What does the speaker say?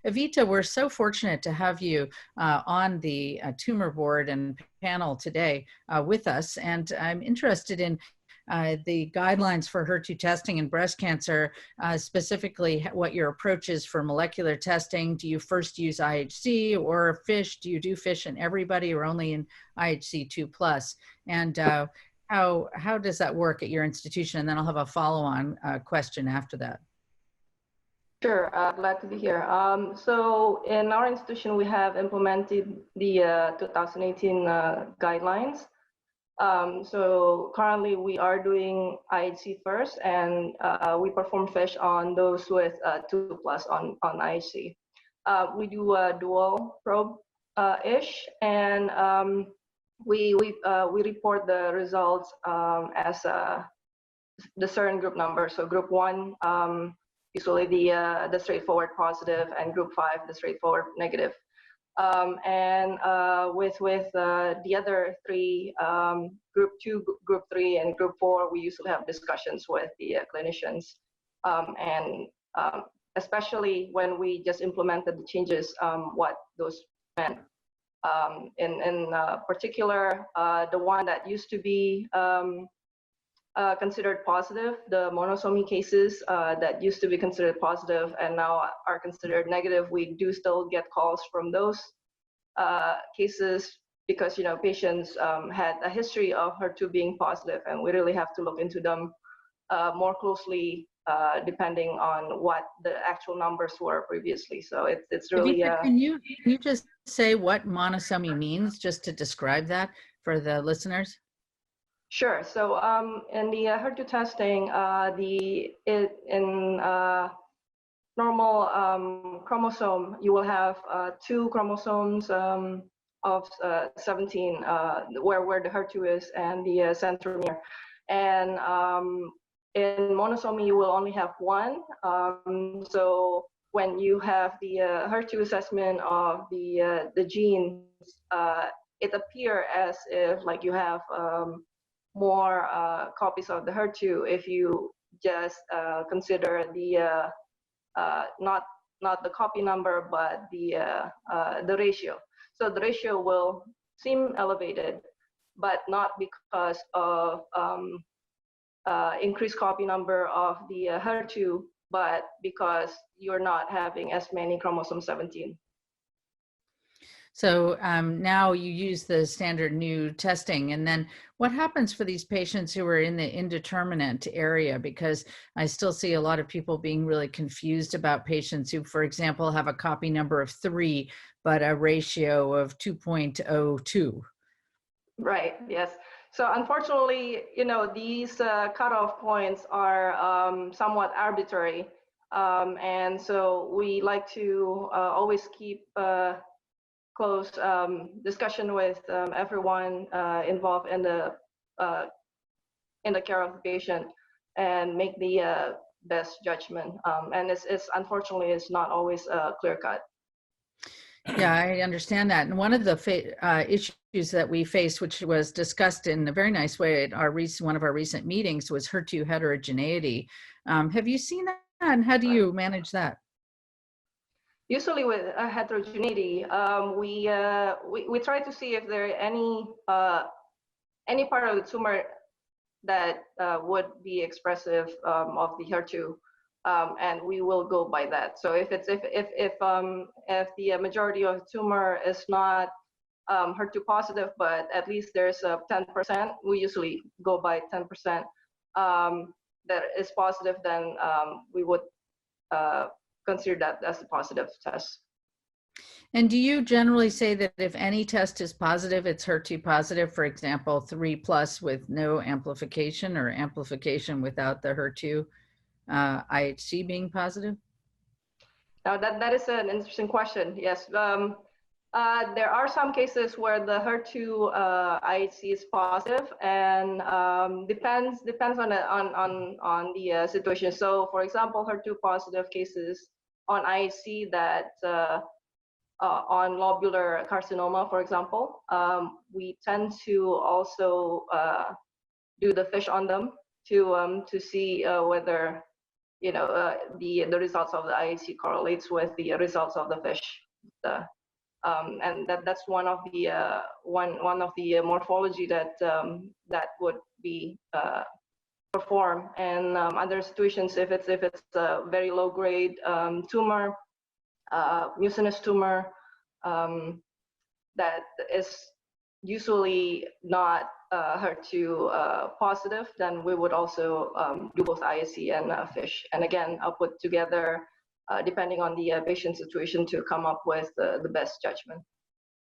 Evita, we're so fortunate to have you on the tumor board and panel today with us. And I'm interested in the guidelines for HER2 testing in breast cancer, specifically what your approach is for molecular testing. Do you first use IHC or FISH? Do you do FISH in everybody or only in IHC 2+? And how does that work at your institution? And then I'll have a follow-on question after that. Sure, glad to be here. So in our institution, we have implemented the 2018 guidelines. So currently we are doing IHC first, and we perform FISH on those with 2+ on IHC. We do a dual probe-ish, and we report the results as the certain group number. So group 1, usually the straightforward positive, and group 5, the straightforward negative. And with the other 3, group 2, group 3, and group 4, we usually have discussions with the clinicians, and especially when we just implemented the changes, what those meant. In particular, the one that used to be considered positive, the Monosomy cases that used to be considered positive and now are considered negative, we do still get calls from those cases because patients had a history of HER2 being positive, and we really have to look into them more closely depending on what the actual numbers were previously. So it's really. Can you just say what Monosomy means, just to describe that for the listeners? Sure. So in the HER2 testing, in normal chromosome, you will have 2 chromosomes of 17, where the HER2 is, and the centromere. And in Monosomy, you will only have 1. So when you have the HER2 assessment of the genes, it appears as if like you have more copies of the HER2 if you just consider the not the copy number, but the ratio. So the ratio will seem elevated, but not because of increased copy number of the HER2, but because you're not having as many chromosome 17. So now you use the standard new testing, and then what happens for these patients who are in the indeterminate area? Because I still see a lot of people being really confused about patients who, for example, have a copy number of 3, but a ratio of 2.02. Right, yes. So unfortunately, these cutoff points are somewhat arbitrary. And so we like to always keep close discussion with everyone involved in the care of the patient and make the best judgment. And it's unfortunately it's not always clear cut. Yeah, I understand that. And one of the issues that we faced, which was discussed in a very nice way at one of our recent meetings, was HER2 heterogeneity. Have you seen that, and how do you manage that? Usually with heterogeneity, we try to see if there are any part of the tumor that would be expressive of the HER2, and we will go by that. So if the majority of the tumor is not HER2 positive, but at least there's a 10%, we usually go by 10% that is positive, then we would consider that as a positive test. And do you generally say that if any test is positive, it's HER2 positive, for example, 3+ with no amplification, or amplification without the HER2 IHC being positive? Now that is an interesting question. Yes, there are some cases where the HER2 IHC is positive, and depends on the situation. So, for example, HER2 positive cases on IHC that on lobular carcinoma, for example, we tend to also do the FISH on them to see whether the results of the IHC correlates with the results of the FISH. And that's one of the morphology that would be performed. And other situations, if it's a very low grade tumor, mucinous tumor, that is usually not HER2 positive, then we would also do both IHC and FISH. And again, I'll put together depending on the patient situation to come up with the best judgment.